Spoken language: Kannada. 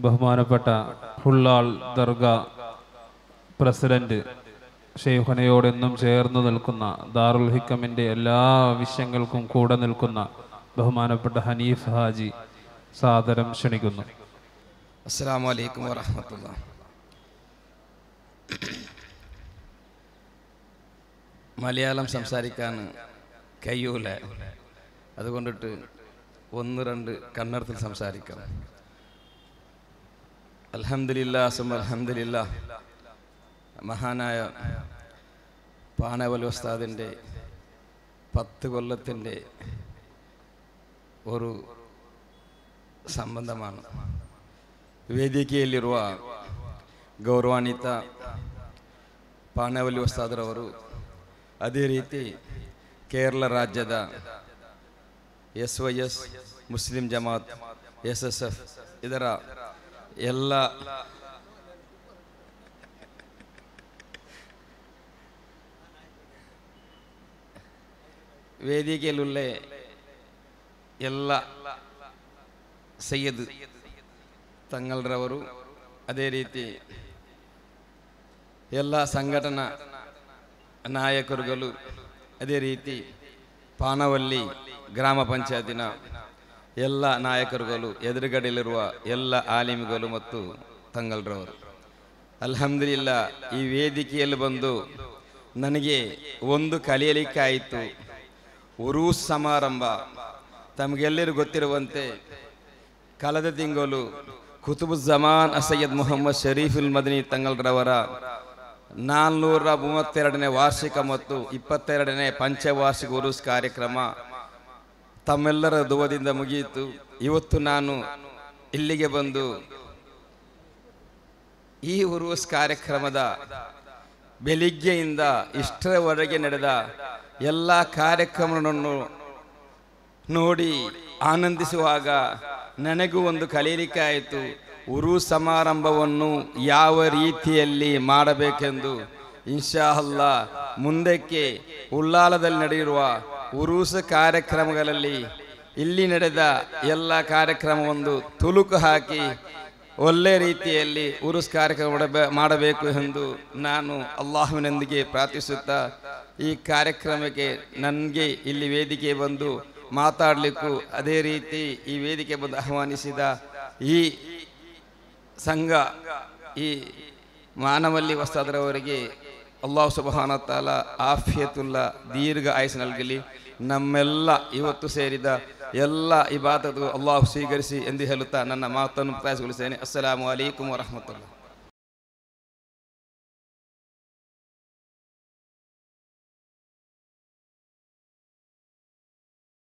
ബഹുമാനപ്പെട്ട ഹുള്ളാൾ ദർഗ പ്രസിഡന്റ് ഷെയ്ഖുനയോടെന്നും ചേർന്ന് നിൽക്കുന്ന ദാറുൽ ഹിക്കമിൻ്റെ എല്ലാ ആവശ്യങ്ങൾക്കും കൂടെ നിൽക്കുന്ന ബഹുമാനപ്പെട്ട ഹനീഫ് ഹാജി സാദരം ക്ഷണിക്കുന്നു. അസ്സലാമു അലൈക്കും വറഹ്മത്തുള്ളാഹി. മലയാളം സംസാരിക്കാൻ കഴിയൂല, അതുകൊണ്ടിട്ട് ഒന്ന് രണ്ട് കന്നഡത്തിൽ സംസാരിക്കാം. അൽഹംദുലില്ലാഹ് സുമ്മ അൽഹംദുലില്ലാഹ്. മഹാനായ പാണവലി ഉസ്താദിൻ്റെ 10 കൊല്ലത്തിൻ്റെ ഒരു ಸಂಬಂಧಮಾನ ವೇದಿಕೆಯಲ್ಲಿರುವ ಗೌರವಾನ್ವಿತ ಪಾಣವಲಿ ಉಸ್ತಾದರವರು, ಅದೇ ರೀತಿ ಕೇರಳ ರಾಜ್ಯದ SYS ಮುಸ್ಲಿಂ ಜಮಾತ್ SSF ಇದರ ಎಲ್ಲ ವೇದಿಕೆಯಲ್ಲುಳ್ಳ ಎಲ್ಲ ಸೈಯದ್ ತಂಗಲ್ರವರು, ಅದೇ ರೀತಿ ಎಲ್ಲ ಸಂಘಟನಾ ನಾಯಕರುಗಳು, ಅದೇ ರೀತಿ ಪಾಣವಲ್ಲಿ ಗ್ರಾಮ ಪಂಚಾಯತಿನ ಎಲ್ಲ ನಾಯಕರುಗಳು, ಎದುರುಗಡೆಯಲ್ಲಿರುವ ಎಲ್ಲ ಆಲಿಮಿಗಳು ಮತ್ತು ತಂಗಲ್ರವರು, ಅಲ್ಹಮ್ದುಲಿಲ್ಲಾ ಈ ವೇದಿಕೆಯಲ್ಲಿ ಬಂದು ನನಗೆ ಒಂದು ಕಲಿಯಲಿಕ್ಕಾಯಿತು. ಉರೂಸ್ ಸಮಾರಂಭ ತಮಗೆಲ್ಲರೂ ಗೊತ್ತಿರುವಂತೆ ಕಳೆದ ತಿಂಗಳು ಕುತುಬುಜ್ಜಮಾನ್ ಸೈಯದ್ ಮುಹಮ್ಮದ್ ಶರೀಫುಲ್ ಮದನಿ ತಂಗಲ್ರವರ 432ನೇ ವಾರ್ಷಿಕ ಮತ್ತು 22ನೇ ಪಂಚವಾರ್ಷಿಕ ಉರೂಸ್ ಕಾರ್ಯಕ್ರಮ ತಮ್ಮೆಲ್ಲರ ದುವದಿಂದ ಮುಗಿಯಿತು. ಇವತ್ತು ನಾನು ಇಲ್ಲಿಗೆ ಬಂದು ಈ ಉರೂಸ್ ಕಾರ್ಯಕ್ರಮದ ಬೆಳಿಗ್ಗೆಯಿಂದ ಇಷ್ಟರವರೆಗೆ ನಡೆದ ಎಲ್ಲ ಕಾರ್ಯಕ್ರಮಗಳನ್ನು ನೋಡಿ ಆನಂದಿಸುವಾಗ ನನಗೂ ಒಂದು ಕಲಿಯಲಿಕ್ಕೆ ಆಯಿತು. ಉರೂಸ್ ಸಮಾರಂಭವನ್ನು ಯಾವ ರೀತಿಯಲ್ಲಿ ಮಾಡಬೇಕೆಂದು. ಇನ್ಶಾ ಅಲ್ಲಾ ಮುಂದಕ್ಕೆ ಉಳ್ಳಾಲದಲ್ಲಿ ನಡೆಯುವ ಉರೂಸ್ ಕಾರ್ಯಕ್ರಮಗಳಲ್ಲಿ ಇಲ್ಲಿ ನಡೆದ ಎಲ್ಲ ಕಾರ್ಯಕ್ರಮವೊಂದು ತುಲುಕು ಹಾಕಿ ಒಳ್ಳೆ ರೀತಿಯಲ್ಲಿ ಉರೂಸ್ ಕಾರ್ಯಕ್ರಮ ಮಾಡಬೇಕು ಎಂದು ನಾನು ಅಲ್ಲಾಹುವಿನೊಂದಿಗೆ ಪ್ರಾರ್ಥಿಸುತ್ತಾ ಈ ಕಾರ್ಯಕ್ರಮಕ್ಕೆ ನನಗೆ ಇಲ್ಲಿ ವೇದಿಕೆ ಬಂದು ಮಾತಾಡಲಿಕ್ಕೂ, ಅದೇ ರೀತಿ ಈ ವೇದಿಕೆ ಬಂದು ಆಹ್ವಾನಿಸಿದ ಈ ಸಂಘ, ಈ ಮಾನವಲ್ಲಿ ಉಸ್ತಾದರವರಿಗೆ ಅಲ್ಲಾಹ್ ಸುಬ್ಹಾನಹು ವ ತಆಲಾ ಆಫಿಯತುಲ್ಲ ದೀರ್ಘ ಆಯುಸ್ಸು നൽകಲಿ. ನಮ್ಮೆಲ್ಲ ಇವತ್ತು ಸೇರಿದ ಎಲ್ಲ ಇಬಾದತು ಅಲ್ಲಾಹ್ ಸ್ವೀಕರಿಸಿ ಎಂದು ಹೇಳುತ್ತಾ ನನ್ನ ಮಾತನ್ನು ಮುಕ್ತಾಯಗೊಳಿಸುತ್ತೇನೆ. ಅಸ್ಸಲಾಮು ಅಲೈಕುಂ ವರಹಮತುಲ್ಲಾಹ್.